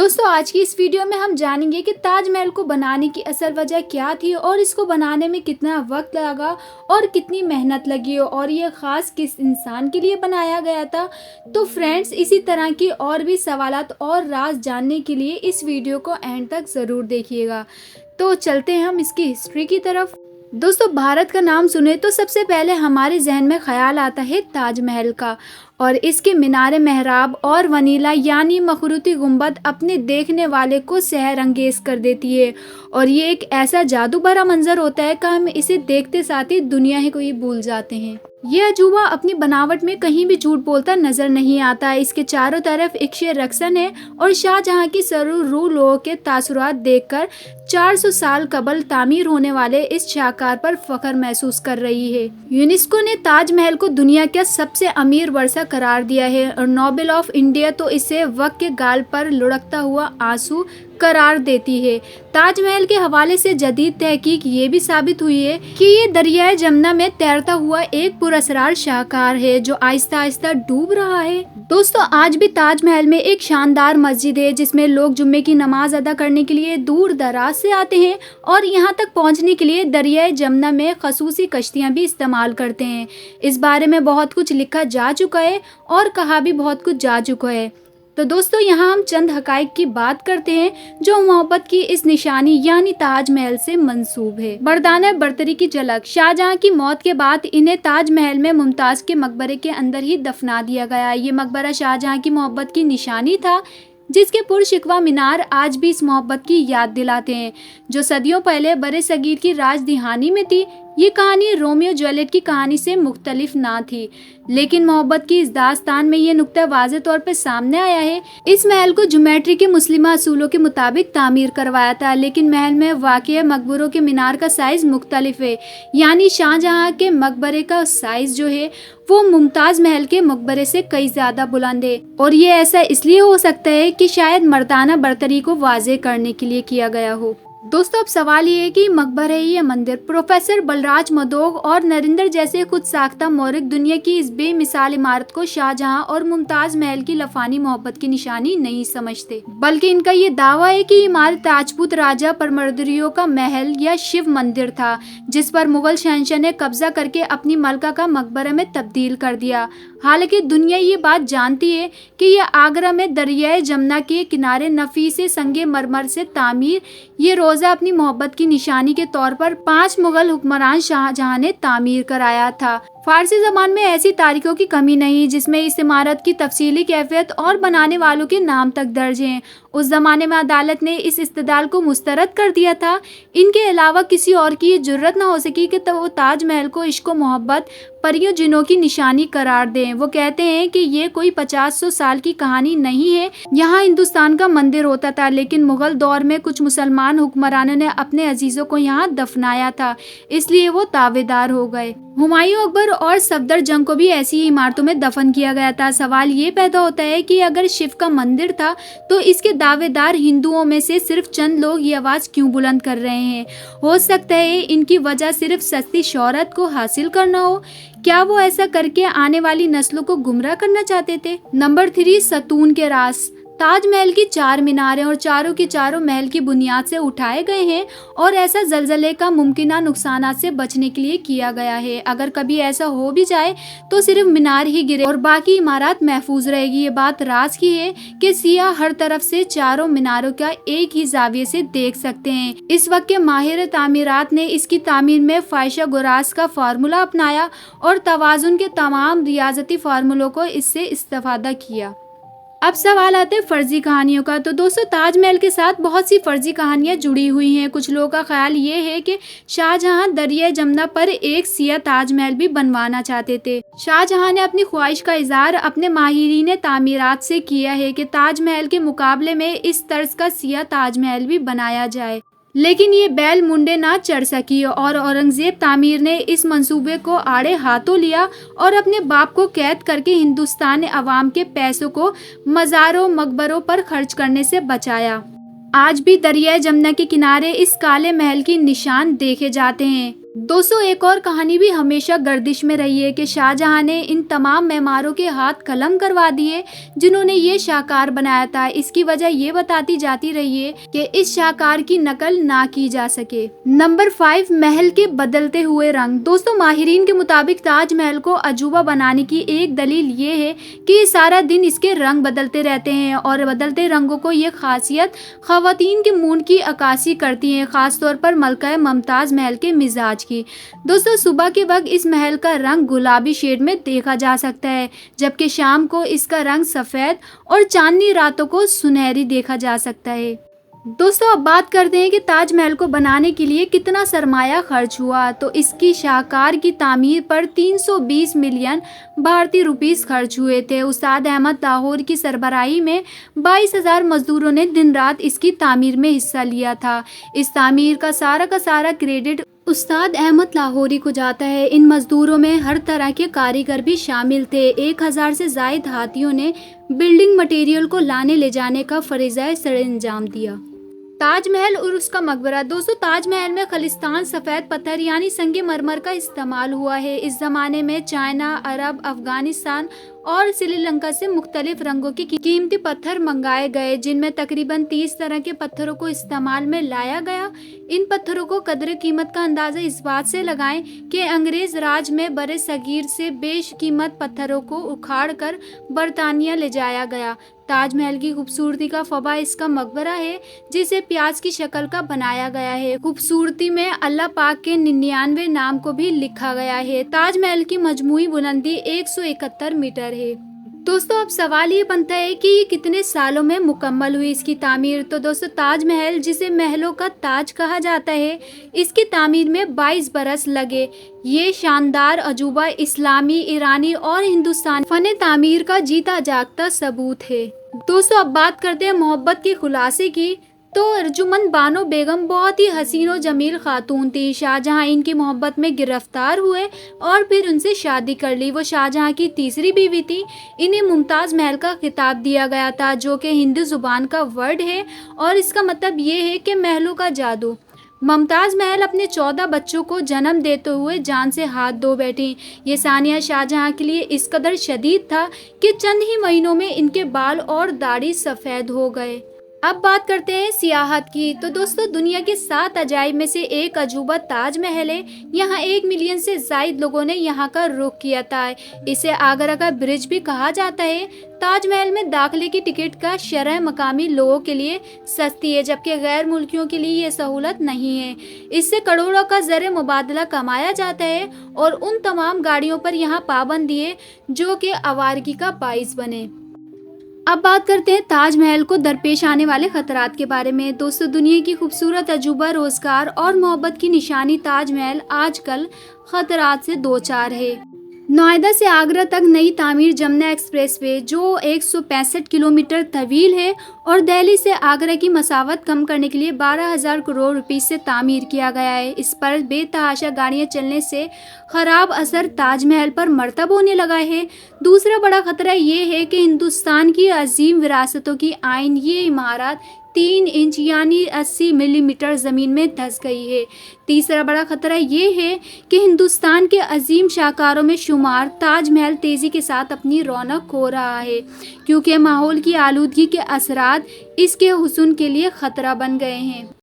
दोस्तों आज की इस वीडियो में हम जानेंगे कि ताजमहल को बनाने की असल वजह क्या थी और इसको बनाने में कितना वक्त लगा और कितनी मेहनत लगी और ये खास किस इंसान के लिए बनाया गया था। तो फ्रेंड्स, इसी तरह की और भी सवालात और राज जानने के लिए इस वीडियो को एंड तक ज़रूर देखिएगा। तो चलते हैं हम इसकी हिस्ट्री की तरफ। दोस्तों, भारत का नाम सुने तो सबसे पहले हमारे जहन में ख्याल आता है ताजमहल का, और इसके मीनारे मेहराब और वनीला यानी मखरूती गुंबद अपने देखने वाले को सहर अंगेज कर देती है। और ये एक ऐसा जादू भरा मंजर होता है कि हम इसे देखते साथ ही दुनिया ही को ही भूल जाते हैं। ये अजूबा अपनी बनावट में कहीं भी झूठ बोलता नजर नहीं आता। इसके चारों तरफ एक शेर रक्सन है और शाहजहां की सरूर लोगों के तासुरात देखकर 400 साल कबल तामीर होने वाले इस शाहकार पर फख्र महसूस कर रही है। यूनेस्को ने ताजमहल को दुनिया का सबसे अमीर वर्षा करार दिया है और नोबेल ऑफ इंडिया तो इसे वक्त के गाल पर लुढ़कता हुआ आंसू करार देती है। ताजमहल के हवाले से जदीद तहकीक ये भी साबित हुई है कि ये दरियाए जमुना में तैरता हुआ एक पुरअसरार शाहकार है जो आहिस्ता आहिस्ता डूब रहा है। दोस्तों, आज भी ताजमहल में एक शानदार मस्जिद है जिसमें लोग जुम्मे की नमाज अदा करने के लिए दूर दराज से आते हैं और यहाँ तक पहुँचने के लिए दरियाए जमुना में खसूसी कश्तियाँ भी इस्तेमाल करते हैं। इस बारे में बहुत कुछ लिखा जा चुका है और कहा भी बहुत कुछ जा चुका है। तो दोस्तों, यहाँ हम चंद हकाइक की बात करते हैं जो मोहब्बत की इस निशानी यानी ताजमहल से मंसूब है। मर्दाना बरतरी की झलक। शाहजहां की मौत के बाद इन्हें ताजमहल में मुमताज के मकबरे के अंदर ही दफना दिया गया। ये मकबरा शाहजहां की मोहब्बत की निशानी था जिसके पुरशिकवा मीनार आज भी इस मोहब्बत की याद दिलाते हैं जो सदियों पहले बरे सगीर की राजधानी में थी। ये कहानी रोमियो जूलियट की कहानी से मुख्तलिफ ना थी, लेकिन मोहब्बत की इस दास्तान में ये नुक्ता वाज़े तौर पर सामने आया है। इस महल को ज्योमेट्री के मुस्लिमा असूलों के मुताबिक तामीर करवाया था, लेकिन महल में वाक़िया मकबरों के मीनार का साइज मुख्तलिफ है। यानी शाहजहां के मकबरे का साइज जो है वो मुमताज महल के मकबरे से कई ज्यादा बुलंद है, और ये ऐसा इसलिए हो सकता है कि शायद मर्दाना बरतरी को वाज़े करने के लिए किया गया हो। दोस्तों, अब सवाल ये है कि मकबरा है या मंदिर। प्रोफेसर बलराज मदोग और नरिंदर जैसे खुद साख्ता मौरख दुनिया की इस बेमिसाल इमारत को शाहजहां और मुमताज महल की लफानी मोहब्बत की निशानी नहीं समझते, बल्कि इनका ये दावा है कि इमारत राजपूत राजा परमर्दियों का महल या शिव मंदिर था जिस पर मुगल शहंशाह ने कब्जा करके अपनी मलका का मकबरा में तब्दील कर दिया। हालांकि दुनिया ये बात जानती है कि यह आगरा में दरियाए जमुना के किनारे नफीसे संगे मरमर से तामीर ये रोजा अपनी मोहब्बत की निशानी के तौर पर 5 मुगल हुक्मरान शाहजहां ने तामीर कराया था। फारसी जबान में ऐसी तारीखों की कमी नहीं जिसमें इस इमारत की तफसीली कैफियत और बनाने वालों के नाम तक दर्ज हैं। उस जमाने में अदालत ने इस इस्तदलाल को मुस्तरद कर दिया था। इनके अलावा किसी और की ये जुर्रत न हो सकी कि वो ताजमहल को इश्क मोहब्बत परियों जिनों की निशानी करार दें। वो कहते हैं कि ये कोई 50-100 साल की कहानी नहीं है। यहाँ हिंदुस्तान का मंदिर होता था, लेकिन मुगल दौर में कुछ मुसलमान हुक्मरानों ने अपने अजीजों को यहाँ दफनाया था, इसलिए वो दावेदार हो गए। हुमायूं, अकबर और सफदरजंग को भी ऐसी ही इमारतों में दफन किया गया था। सवाल ये पैदा होता है कि अगर शिव का मंदिर था तो इसके दावेदार हिंदुओं में से सिर्फ चंद लोग ये आवाज क्यों बुलंद कर रहे हैं? हो सकता है इनकी वजह सिर्फ सस्ती शोहरत को हासिल करना हो। क्या वो ऐसा करके आने वाली नस्लों को गुमराह करना चाहते थे? नंबर 3, सतून के रास। ताजमहल की 4 मीनारें और चारों के चारों महल की बुनियाद से उठाए गए हैं और ऐसा जलजले का मुमकिना नुकसानात से बचने के लिए किया गया है। अगर कभी ऐसा हो भी जाए तो सिर्फ मीनार ही गिरे और बाकी इमारत महफूज रहेगी। ये बात राज की है कि सियाह हर तरफ से चारों मीनारों का एक ही जाविये से देख सकते हैं। इस वक्त के माहिर तामीरात ने इसकी तामीर में फायशा गुरास का फार्मूला अपनाया और तवाजुन के तमाम रियाजती फार्मूलों को इससे इस्तेफादा किया। अब सवाल आते हैं फर्जी कहानियों का। तो दोस्तों, ताजमहल के साथ बहुत सी फर्जी कहानियां जुड़ी हुई हैं। कुछ लोगों का ख्याल ये है कि शाहजहां दरिया जमुना पर एक सिया ताजमहल भी बनवाना चाहते थे। शाहजहां ने अपनी ख्वाहिश का इजहार अपने माहिरीन तामीरात से किया है कि ताजमहल के मुकाबले में इस तर्ज का सिया ताजमहल भी बनाया जाए, लेकिन ये बैल मुंडे ना चढ़ सकी और औरंगजेब तामीर ने इस मंसूबे को आड़े हाथों लिया और अपने बाप को कैद करके हिंदुस्तान ने अवाम के पैसों को मज़ारों मकबरों पर खर्च करने से बचाया। आज भी दरियाए जमुना के किनारे इस काले महल की निशान देखे जाते हैं। दोस्तों एक और कहानी भी हमेशा गर्दिश में रही है कि शाहजहां ने इन तमाम मेमारों के हाथ कलम करवा दिए जिन्होंने ये शाहकार बनाया था। इसकी वजह ये बताती जाती रही है कि इस शाहकार की नकल ना की जा सके। नंबर 5, महल के बदलते हुए रंग। दोस्तों माहिरीन के मुताबिक ताजमहल को अजूबा बनाने की एक दलील ये है कि सारा दिन इसके रंग बदलते रहते हैं और बदलते रंगों को ये खासियत खवातीन के मूड की अक्कासी करती है, खासतौर पर मलका मुमताज महल के मिजाज की। दोस्तों सुबह के वक्त इस महल का रंग गुलाबी शेड में देखा जा सकता है, जबकि शाम को इसका रंग सफेद और चांदनी रातों को सुनहरी देखा जा सकता है। दोस्तों अब बात करते हैं कि ताजमहल को बनाने के लिए कितना सरमाया खर्च हुआ। तो इसकी शाहकार की तामीर पर 320 मिलियन भारतीय रुपीस खर्च हुए थे। उस्ताद अहमद लाहौर की सरबराही में 22,000 मजदूरों ने दिन रात इसकी तामीर में हिस्सा लिया था। इस तामीर का सारा क्रेडिट उस्ताद अहमद लाहौरी को जाता है। इन मजदूरों में हर तरह के कारीगर भी शामिल थे। 1000 से जायद हाथियों ने बिल्डिंग मटेरियल को लाने ले जाने का फरीज़ा सरअंजाम दिया। ताजमहल और उसका मकबरा। दोस्तों ताजमहल में खलिस्तान सफ़ेद पत्थर यानी संगे मरमर का इस्तेमाल हुआ है। इस ज़माने में चाइना, अरब, अफगानिस्तान और श्रीलंका से मुख्तलिफ रंगों के कीमती पत्थर मंगाए गए, जिनमें तकरीबन 30 तरह के पत्थरों को इस्तेमाल में लाया गया। इन पत्थरों को कदर कीमत का अंदाज़ा इस बात से लगाएं कि अंग्रेज़ राज में बरे सगीर से बेशकीमत पत्थरों को उखाड़ कर बरतानिया ले जाया गया। ताजमहल की खूबसूरती का फबा इसका मकबरा है, जिसे प्याज की शक्ल का बनाया गया है। खूबसूरती में अल्लाह पाक के 99 नाम को भी लिखा गया है। ताजमहल की मजमूई बुलंदी 171 मीटर है। दोस्तों अब सवाल ये बनता है कि ये कितने सालों में मुकम्मल हुई इसकी तामीर। तो दोस्तों ताजमहल, जिसे महलों का ताज कहा जाता है, इसकी तामीर में 22 बरस लगे। ये शानदार अजूबा इस्लामी, ईरानी और हिंदुस्तानी फन तामीर का जीता जागता सबूत है। दोस्तों अब बात करते हैं मोहब्बत के खुलासे की। तो अर्जुमंद बानो बेगम बहुत ही हसीन और जमील खातून थी। शाहजहां इनकी मोहब्बत में गिरफ्तार हुए और फिर उनसे शादी कर ली। वो शाहजहां की तीसरी बीवी थी। इन्हें मुमताज़ महल का खिताब दिया गया था, जो कि हिंदी ज़ुबान का वर्ड है और इसका मतलब ये है कि महलों का जादू। मुमताज़ महल अपने 14 बच्चों को जन्म देते हुए जान से हाथ धो बैठी। ये सानिया शाहजहां के लिए इस कदर शदीद था कि चंद ही महीनों में इनके बाल और दाढ़ी सफ़ेद हो गए। अब बात करते हैं सियाहत की। तो दोस्तों दुनिया के 7 अजायब में से एक अजूबा ताजमहल है। यहाँ 1 मिलियन से जायद लोगों ने यहाँ का रुख किया था। इसे आगरा का ब्रिज भी कहा जाता है। ताजमहल में दाखिले की टिकट का शरह मकामी लोगों के लिए सस्ती है, जबकि गैर मुल्कियों के लिए ये सहूलत नहीं है। इससे करोड़ों का ज़र मुबादला कमाया जाता है और उन तमाम गाड़ियों पर यहाँ पाबंदी है जो कि आवारगी का बाइस बने। अब बात करते हैं ताजमहल को दरपेश आने वाले खतरात के बारे में। दोस्तों दुनिया की खूबसूरत अजूबा, रोजगार और मोहब्बत की निशानी ताजमहल आजकल खतरात से दो चार है। नोएडा से आगरा तक नई तामीर जमुना एक्सप्रेसवे, जो 165 किलोमीटर तवील है और दिल्ली से आगरा की मसावत कम करने के लिए 12,000 करोड़ रुपए से तामीर किया गया है। इस पर बेतहाशा गाड़ियां चलने से खराब असर ताजमहल पर मरतब होने लगा है। दूसरा बड़ा खतरा ये है कि हिंदुस्तान की अजीम विरासतों की आइन ये इमारत 3 इंच यानी 80 मिलीमीटर ज़मीन में धंस गई है। तीसरा बड़ा खतरा ये है कि हिंदुस्तान के अजीम शाहकारों में शुमार ताजमहल तेज़ी के साथ अपनी रौनक खो रहा है, क्योंकि माहौल की आलूदगी के असरात इसके हुस्न के लिए ख़तरा बन गए हैं।